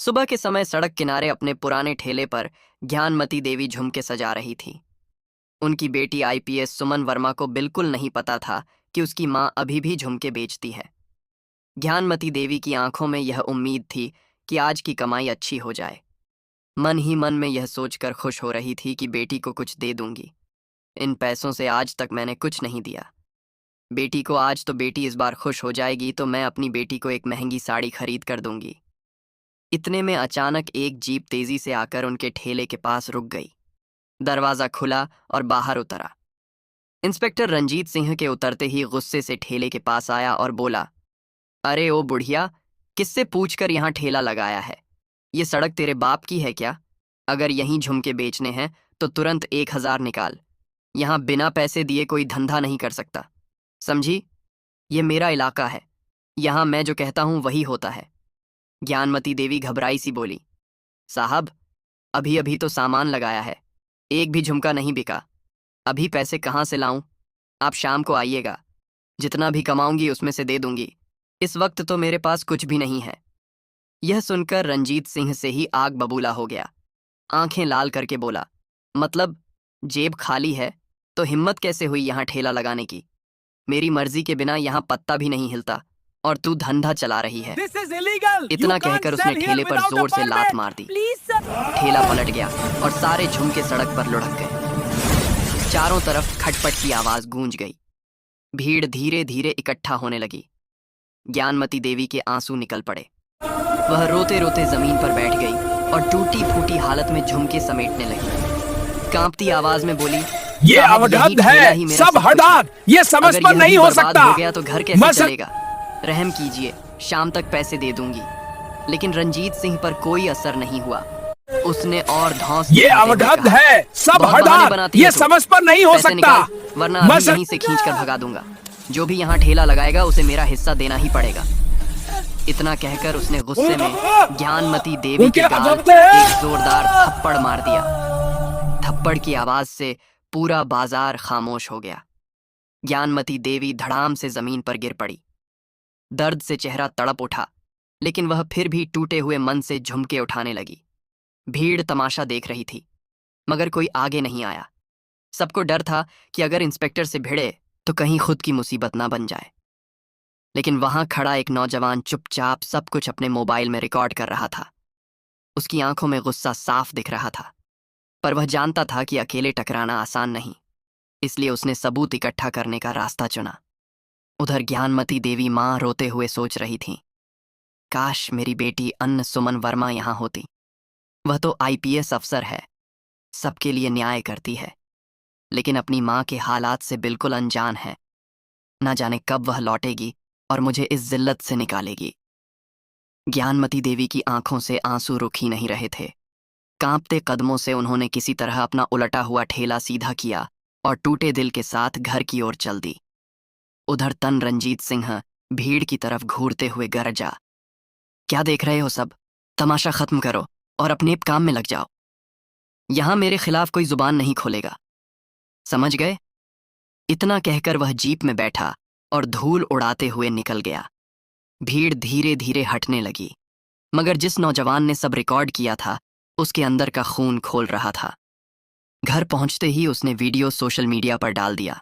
सुबह के समय सड़क किनारे अपने पुराने ठेले पर ज्ञानमती देवी झुमके सजा रही थी। उनकी बेटी आईपीएस सुमन वर्मा को बिल्कुल नहीं पता था कि उसकी मां अभी भी झुमके बेचती है। ज्ञानमती देवी की आंखों में यह उम्मीद थी कि आज की कमाई अच्छी हो जाए। मन ही मन में यह सोचकर खुश हो रही थी कि बेटी को कुछ दे दूंगी। इन पैसों से आज तक मैंने कुछ नहीं दिया। बेटी को आज तो बेटी इस बार खुश हो जाएगी तो मैं अपनी बेटी को एक महंगी साड़ी खरीद कर दूंगी। इतने में अचानक एक जीप तेजी से आकर उनके ठेले के पास रुक गई। दरवाजा खुला और बाहर उतरा। इंस्पेक्टर रंजीत सिंह के उतरते ही गुस्से से ठेले के पास आया और बोला, अरे ओ बुढ़िया, किससे पूछकर यहाँ ठेला लगाया है? ये सड़क तेरे बाप की है क्या? अगर यहीं झुमके बेचने हैं तो तुरंत 1000 निकाल। यहाँ बिना पैसे दिए कोई धंधा नहीं कर सकता, समझी? ये मेरा इलाका है, यहाँ मैं जो कहता हूँ वही होता है। ज्ञानमती देवी घबराई सी बोली, साहब, अभी अभी तो सामान लगाया है, एक भी झुमका नहीं बिका। अभी पैसे कहाँ से लाऊं? आप शाम को आइएगा, जितना भी कमाऊंगी उसमें से दे दूंगी। इस वक्त तो मेरे पास कुछ भी नहीं है। यह सुनकर रंजीत सिंह से ही आग बबूला हो गया। आंखें लाल करके बोला, मतलब जेब खाली है तो हिम्मत कैसे हुई यहाँ ठेला लगाने की? मेरी मर्जी के बिना यहाँ पत्ता भी नहीं हिलता और तू धंधा चला रही है। इतना कहकर उसने ठेले पर जोर से लात मार दी। ठेला पलट गया और सारे झुमके सड़क पर लुढ़क गए। चारों तरफ खटपट की आवाज गूंज गई। भीड़ धीरे धीरे इकट्ठा होने लगी। ज्ञानमती देवी के आंसू निकल पड़े। वह रोते रोते जमीन पर बैठ गई और टूटी फूटी हालत में झुमके समेटने लगी। कांपती आवाज में बोली, ये अवगत है, सब हड़ात, ये समझ पर नहीं हो सकता। हो गया तो घर कैसे चलेगा? रहम कीजिए, शाम तक पैसे दे दूंगी। लेकिन रंजीत सिंह पर कोई असर नहीं हुआ। उसने और धौंस, ये अवगत है, सब हड़ात, ये समझ पर नहीं हो सकता, वरना अभी यहीं से खींचकर भगा दूंगा। जो भी यहाँ ठेला लगाएगा उसे मेरा हिस्सा देना ही पड़ेगा। इतना कहकर उसने गुस्से में ज्ञानमती देवी के गाल एक जोरदार थप्पड़ मार दिया। थप्पड़ की आवाज से पूरा बाजार खामोश हो गया। ज्ञानमती देवी धड़ाम से जमीन पर गिर पड़ी। दर्द से चेहरा तड़प उठा, लेकिन वह फिर भी टूटे हुए मन से झुमके उठाने लगी। भीड़ तमाशा देख रही थी, मगर कोई आगे नहीं आया। सबको डर था कि अगर इंस्पेक्टर से भिड़े तो कहीं खुद की मुसीबत ना बन जाए। लेकिन वहां खड़ा एक नौजवान चुपचाप सब कुछ अपने मोबाइल में रिकॉर्ड कर रहा था। उसकी आंखों में गुस्सा साफ दिख रहा था, पर वह जानता था कि अकेले टकराना आसान नहीं, इसलिए उसने सबूत इकट्ठा करने का रास्ता चुना। उधर ज्ञानमती देवी मां रोते हुए सोच रही थी, काश मेरी बेटी अन्न सुमन वर्मा यहां होती। वह तो आईपीएस अफसर है, सबके लिए न्याय करती है, लेकिन अपनी मां के हालात से बिल्कुल अनजान है। ना जाने कब वह लौटेगी और मुझे इस जिल्लत से निकालेगी। ज्ञानमती देवी की आंखों से आंसू रुक ही नहीं रहे थे। कांपते कदमों से उन्होंने किसी तरह अपना उलटा हुआ ठेला सीधा किया और टूटे दिल के साथ घर की ओर चल दी। उधर तन रंजीत सिंह भीड़ की तरफ घूरते हुए गरजा, क्या देख रहे हो सब? तमाशा खत्म करो और अपने काम में लग जाओ। यहां मेरे खिलाफ कोई जुबान नहीं खोलेगा, समझ गए? इतना कहकर वह जीप में बैठा और धूल उड़ाते हुए निकल गया। भीड़ धीरे धीरे हटने लगी, मगर जिस नौजवान ने सब रिकॉर्ड किया था उसके अंदर का खून खोल रहा था। घर पहुंचते ही उसने वीडियो सोशल मीडिया पर डाल दिया।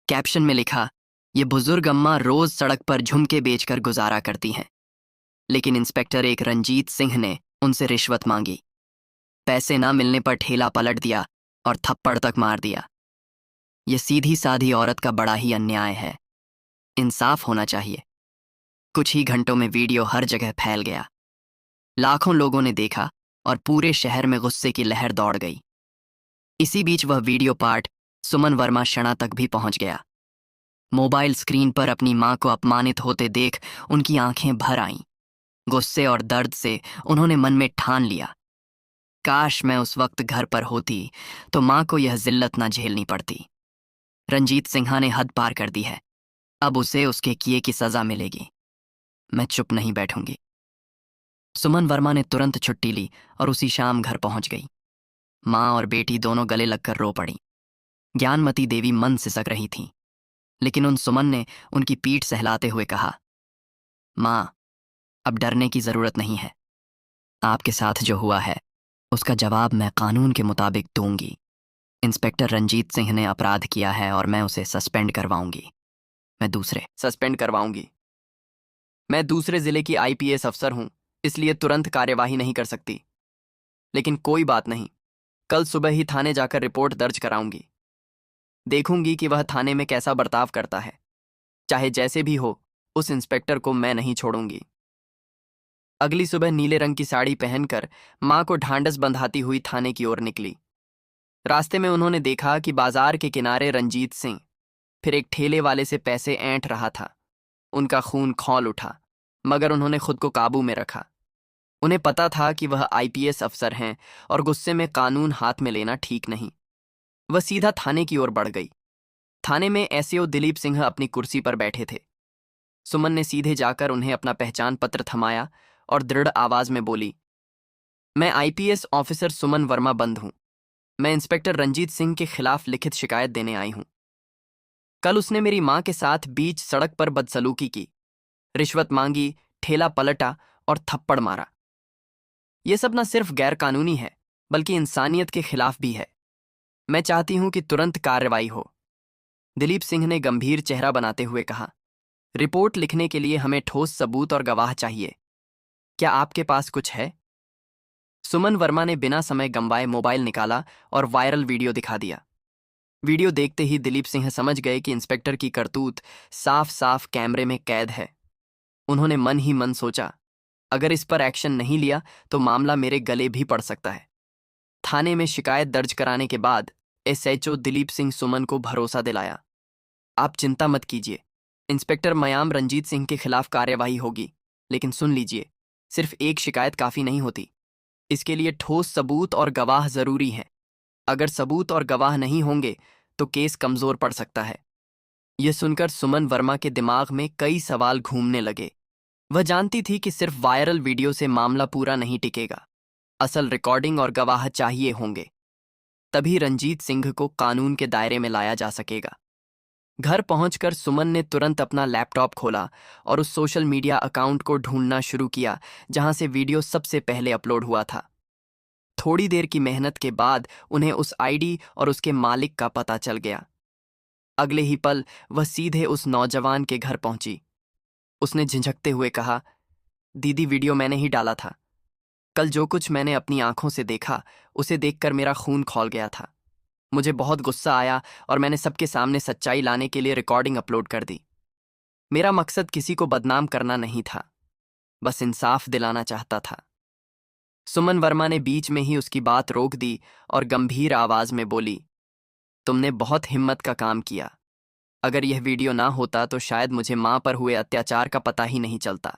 कैप्शन में लिखा, ये बुजुर्ग अम्मा रोज सड़क पर झुमके बेचकर गुजारा करती हैं, लेकिन इंस्पेक्टर एक रंजीत सिंह ने उनसे रिश्वत मांगी। पैसे ना मिलने पर ठेला पलट दिया और थप्पड़ तक मार दिया। ये सीधी साधी औरत का बड़ा ही अन्याय है, इंसाफ होना चाहिए। कुछ ही घंटों में वीडियो हर जगह फैल गया। लाखों लोगों ने देखा और पूरे शहर में गुस्से की लहर दौड़ गई। इसी बीच वह वीडियो पार्ट सुमन वर्मा शणा तक भी पहुंच गया। मोबाइल स्क्रीन पर अपनी मां को अपमानित होते देख उनकी आंखें भर आईं। गुस्से और दर्द से उन्होंने मन में ठान लिया, काश मैं उस वक्त घर पर होती तो मां को यह जिल्लत ना झेलनी पड़ती। रंजीत सिंहा ने हद पार कर दी है, अब उसे उसके किए की सजा मिलेगी। मैं चुप नहीं बैठूंगी। सुमन वर्मा ने तुरंत छुट्टी ली और उसी शाम घर पहुंच गई। मां और बेटी दोनों गले लगकर रो पड़ी। ज्ञानमती देवी मन सिसक रही थीं, लेकिन उन सुमन ने उनकी पीठ सहलाते हुए कहा, मां, अब डरने की जरूरत नहीं है। आपके साथ जो हुआ है उसका जवाब मैं कानून के मुताबिक दूंगी। इंस्पेक्टर रंजीत सिंह ने अपराध किया है और मैं उसे सस्पेंड करवाऊंगी। सस्पेंड करवाऊंगी। मैं दूसरे जिले की आईपीएस अफसर हूं, इसलिए तुरंत कार्यवाही नहीं कर सकती। लेकिन कोई बात नहीं, कल सुबह ही थाने जाकर रिपोर्ट दर्ज कराऊंगी। देखूंगी कि वह थाने में कैसा बर्ताव करता है। चाहे जैसे भी हो, उस इंस्पेक्टर को मैं नहीं छोड़ूंगी। अगली सुबह नीले रंग की साड़ी पहनकर मां को ढांढस बंधाती हुई थाने की ओर निकली। रास्ते में उन्होंने देखा कि बाजार के किनारे रंजीत सिंह फिर एक ठेले वाले से पैसे ऐंठ रहा था। उनका खून खौल उठा, मगर उन्होंने खुद को काबू में रखा। उन्हें पता था कि वह आईपीएस अफसर हैं और गुस्से में कानून हाथ में लेना ठीक नहीं। वह सीधा थाने की ओर बढ़ गई। थाने में एसओ दिलीप सिंह अपनी कुर्सी पर बैठे थे। सुमन ने सीधे जाकर उन्हें अपना पहचान पत्र थमाया और दृढ़ आवाज में बोली, मैं आईपीएस ऑफिसर सुमन वर्मा बंद हूं। मैं इंस्पेक्टर रंजीत सिंह के खिलाफ लिखित शिकायत देने आई हूं। कल उसने मेरी मां के साथ बीच सड़क पर बदसलूकी की, रिश्वत मांगी, ठेला पलटा और थप्पड़ मारा। यह सब न सिर्फ गैर कानूनी है, बल्कि इंसानियत के खिलाफ भी है। मैं चाहती हूं कि तुरंत कार्रवाई हो। दिलीप सिंह ने गंभीर चेहरा बनाते हुए कहा, रिपोर्ट लिखने के लिए हमें ठोस सबूत और गवाह चाहिए। क्या आपके पास कुछ है? सुमन वर्मा ने बिना समय गंवाए मोबाइल निकाला और वायरल वीडियो दिखा दिया। वीडियो देखते ही दिलीप सिंह समझ गए कि इंस्पेक्टर की करतूत साफ साफ कैमरे में कैद है। उन्होंने मन ही मन सोचा, अगर इस पर एक्शन नहीं लिया तो मामला मेरे गले भी पड़ सकता है। थाने में शिकायत दर्ज कराने के बाद एसएचओ दिलीप सिंह सुमन को भरोसा दिलाया, आप चिंता मत कीजिए, इंस्पेक्टर मयाम रंजीत सिंह के खिलाफ कार्यवाही होगी। लेकिन सुन लीजिए, सिर्फ एक शिकायत काफी नहीं होती। इसके लिए ठोस सबूत और गवाह जरूरी हैं। अगर सबूत और गवाह नहीं होंगे तो केस कमजोर पड़ सकता है। यह सुनकर सुमन वर्मा के दिमाग में कई सवाल घूमने लगे। वह जानती थी कि सिर्फ वायरल वीडियो से मामला पूरा नहीं टिकेगा। असल रिकॉर्डिंग और गवाह चाहिए होंगे, तभी रंजीत सिंह को कानून के दायरे में लाया जा सकेगा। घर पहुंचकर सुमन ने तुरंत अपना लैपटॉप खोला और उस सोशल मीडिया अकाउंट को ढूंढना शुरू किया जहां से वीडियो सबसे पहले अपलोड हुआ था। थोड़ी देर की मेहनत के बाद उन्हें उस आईडी और उसके मालिक का पता चल गया। अगले ही पल वह सीधे उस नौजवान के घर पहुंची। उसने झिझकते हुए कहा, दीदी, वीडियो मैंने ही डाला था। कल जो कुछ मैंने अपनी आंखों से देखा, उसे देखकर मेरा खून खौल गया था। मुझे बहुत गुस्सा आया और मैंने सबके सामने सच्चाई लाने के लिए रिकॉर्डिंग अपलोड कर दी। मेरा मकसद किसी को बदनाम करना नहीं था, बस इंसाफ दिलाना चाहता था। सुमन वर्मा ने बीच में ही उसकी बात रोक दी और गंभीर आवाज में बोली, तुमने बहुत हिम्मत का काम किया। अगर यह वीडियो ना होता तो शायद मुझे मां पर हुए अत्याचार का पता ही नहीं चलता।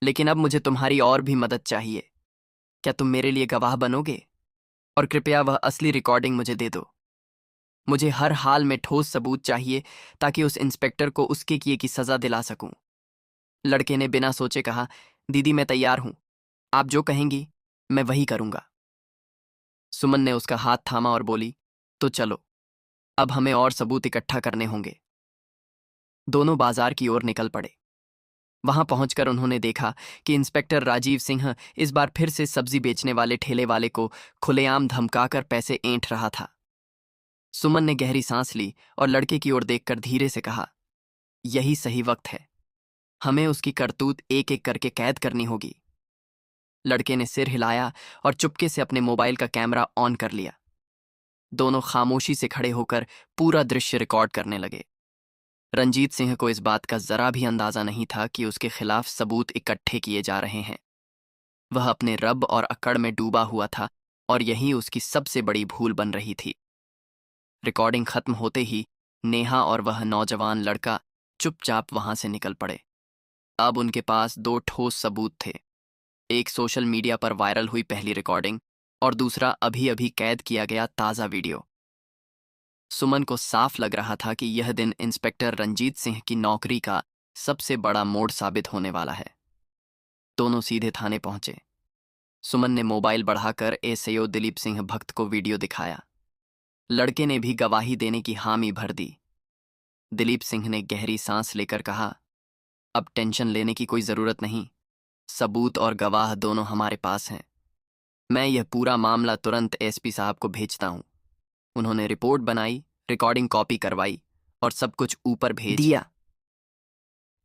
लेकिन अब मुझे तुम्हारी और भी मदद चाहिए। क्या तुम मेरे लिए गवाह बनोगे? और कृपया वह असली रिकॉर्डिंग मुझे दे दो। मुझे हर हाल में ठोस सबूत चाहिए ताकि उस इंस्पेक्टर को उसके किए की सजा दिला सकूं। लड़के ने बिना सोचे कहा, दीदी, मैं तैयार हूं। आप जो कहेंगी मैं वही करूंगा। सुमन ने उसका हाथ थामा और बोली, तो चलो, अब हमें और सबूत इकट्ठा करने होंगे। दोनों बाजार की ओर निकल पड़े। वहां पहुंचकर उन्होंने देखा कि इंस्पेक्टर राजीव सिंह इस बार फिर से सब्जी बेचने वाले ठेले वाले को खुलेआम धमकाकर पैसे ऐंठ रहा था। सुमन ने गहरी सांस ली और लड़के की ओर देखकर धीरे से कहा, यही सही वक्त है। हमें उसकी करतूत एक एक करके कैद करनी होगी। लड़के ने सिर हिलाया और चुपके से अपने मोबाइल का कैमरा ऑन कर लिया। दोनों खामोशी से खड़े होकर पूरा दृश्य रिकॉर्ड करने लगे। रंजीत सिंह को इस बात का जरा भी अंदाजा नहीं था कि उसके खिलाफ सबूत इकट्ठे किए जा रहे हैं। वह अपने रब और अकड़ में डूबा हुआ था और यही उसकी सबसे बड़ी भूल बन रही थी। रिकॉर्डिंग खत्म होते ही नेहा और वह नौजवान लड़का चुपचाप वहां से निकल पड़े। अब उनके पास दो ठोस सबूत थे, एक सोशल मीडिया पर वायरल हुई पहली रिकॉर्डिंग और दूसरा अभी अभी कैद किया गया ताज़ा वीडियो। सुमन को साफ लग रहा था कि यह दिन इंस्पेक्टर रंजीत सिंह की नौकरी का सबसे बड़ा मोड़ साबित होने वाला है। दोनों सीधे थाने पहुंचे। सुमन ने मोबाइल बढ़ाकर एसएओ दिलीप सिंह भक्त को वीडियो दिखाया। लड़के ने भी गवाही देने की हामी भर दी। दिलीप सिंह ने गहरी सांस लेकर कहा, अब टेंशन लेने की कोई जरूरत नहीं। सबूत और गवाह दोनों हमारे पास हैं। मैं यह पूरा मामला तुरंत एसपी साहब को भेजता हूँ। उन्होंने रिपोर्ट बनाई, रिकॉर्डिंग कॉपी करवाई और सब कुछ ऊपर भेज दिया।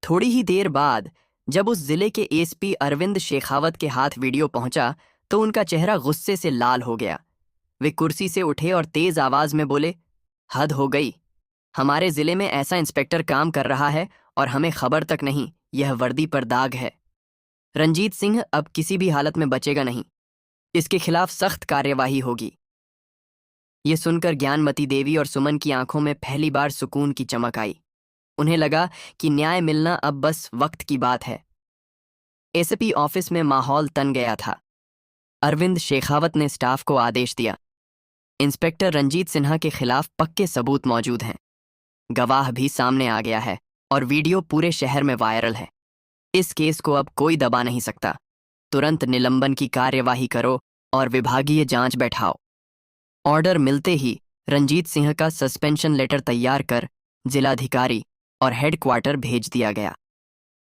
थोड़ी ही देर बाद जब उस जिले के एसपी अरविंद शेखावत के हाथ वीडियो पहुंचा तो उनका चेहरा गुस्से से लाल हो गया। वे कुर्सी से उठे और तेज आवाज में बोले, हद हो गई। हमारे जिले में ऐसा इंस्पेक्टर काम कर रहा है और हमें खबर तक नहीं। यह वर्दी पर दाग है। रंजीत सिंह अब किसी भी हालत में बचेगा नहीं। इसके खिलाफ सख्त कार्यवाही होगी। ये सुनकर ज्ञानमती देवी और सुमन की आंखों में पहली बार सुकून की चमक आई। उन्हें लगा कि न्याय मिलना अब बस वक्त की बात है। एसपी ऑफिस में माहौल तन गया था। अरविंद शेखावत ने स्टाफ को आदेश दिया, इंस्पेक्टर रंजीत सिन्हा के खिलाफ पक्के सबूत मौजूद हैं। गवाह भी सामने आ गया है और वीडियो पूरे शहर में वायरल है। इस केस को अब कोई दबा नहीं सकता। तुरंत निलंबन की कार्यवाही करो और विभागीय जांच बैठाओ। ऑर्डर मिलते ही रंजीत सिंह का सस्पेंशन लेटर तैयार कर जिलाधिकारी और हेडक्वार्टर भेज दिया गया।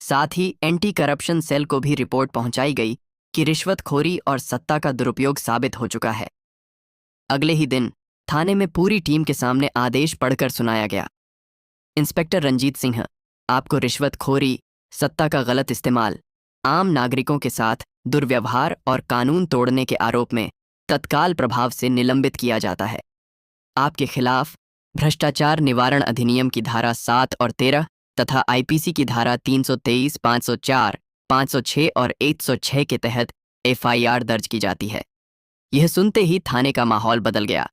साथ ही एंटी करप्शन सेल को भी रिपोर्ट पहुंचाई गई कि रिश्वतखोरी और सत्ता का दुरुपयोग साबित हो चुका है। अगले ही दिन थाने में पूरी टीम के सामने आदेश पढ़कर सुनाया गया। इंस्पेक्टर रंजीत सिंह, आपको रिश्वतखोरी, सत्ता का गलत इस्तेमाल, आम नागरिकों के साथ दुर्व्यवहार और कानून तोड़ने के आरोप में तत्काल प्रभाव से निलंबित किया जाता है। आपके खिलाफ भ्रष्टाचार निवारण अधिनियम की धारा 7 और 13 तथा आईपीसी की धारा 323, 504, 506 और 106 के तहत एफआईआर दर्ज की जाती है। यह सुनते ही थाने का माहौल बदल गया।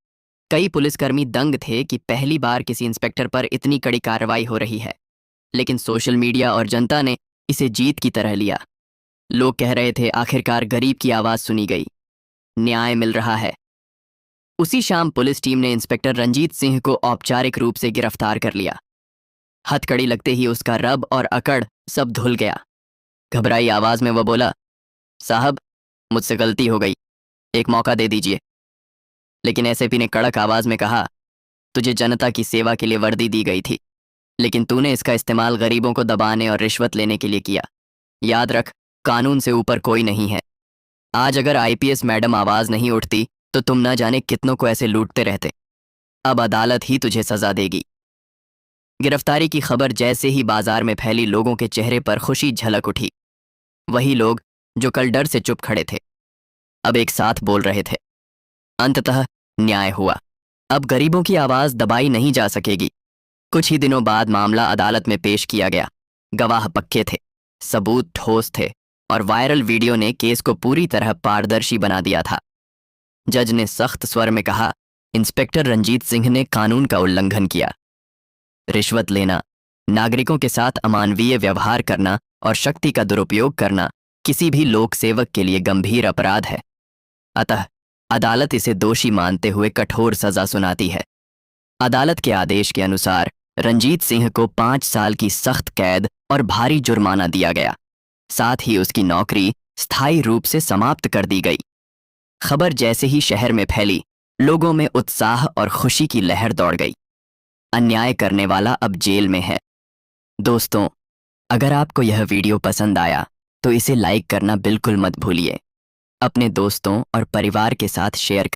कई पुलिसकर्मी दंग थे कि पहली बार किसी इंस्पेक्टर पर इतनी कड़ी कार्रवाई हो रही है। लेकिन सोशल मीडिया और जनता ने इसे जीत की तरह लिया। लोग कह रहे थे, आखिरकार गरीब की आवाज सुनी गई, न्याय मिल रहा है। उसी शाम पुलिस टीम ने इंस्पेक्टर रंजीत सिंह को औपचारिक रूप से गिरफ्तार कर लिया। हथकड़ी लगते ही उसका रब और अकड़ सब धुल गया। घबराई आवाज में वह बोला, साहब, मुझसे गलती हो गई, एक मौका दे दीजिए। लेकिन एसपी ने कड़क आवाज में कहा, तुझे जनता की सेवा के लिए वर्दी दी गई थी, लेकिन तूने इसका इस्तेमाल गरीबों को दबाने और रिश्वत लेने के लिए किया। याद रख, कानून से ऊपर कोई नहीं है। आज अगर आईपीएस मैडम आवाज नहीं उठती तो तुम न जाने कितनों को ऐसे लूटते रहते। अब अदालत ही तुझे सजा देगी। गिरफ्तारी की खबर जैसे ही बाजार में फैली, लोगों के चेहरे पर खुशी झलक उठी। वही लोग जो कल डर से चुप खड़े थे, अब एक साथ बोल रहे थे। अंततः न्याय हुआ। अब गरीबों की आवाज दबाई नहीं जा सकेगी। कुछ ही दिनों बाद मामला अदालत में पेश किया गया। गवाह पक्के थे, सबूत ठोस थे और वायरल वीडियो ने केस को पूरी तरह पारदर्शी बना दिया था। जज ने सख्त स्वर में कहा, इंस्पेक्टर रंजीत सिंह ने कानून का उल्लंघन किया। रिश्वत लेना, नागरिकों के साथ अमानवीय व्यवहार करना और शक्ति का दुरुपयोग करना किसी भी लोक सेवक के लिए गंभीर अपराध है। अतः अदालत इसे दोषी मानते हुए कठोर सजा सुनाती है। अदालत के आदेश के अनुसार रंजीत सिंह को 5 साल की सख्त कैद और भारी जुर्माना दिया गया। साथ ही उसकी नौकरी स्थायी रूप से समाप्त कर दी गई। खबर जैसे ही शहर में फैली, लोगों में उत्साह और खुशी की लहर दौड़ गई। अन्याय करने वाला अब जेल में है। दोस्तों, अगर आपको यह वीडियो पसंद आया तो इसे लाइक करना बिल्कुल मत भूलिए। अपने दोस्तों और परिवार के साथ शेयर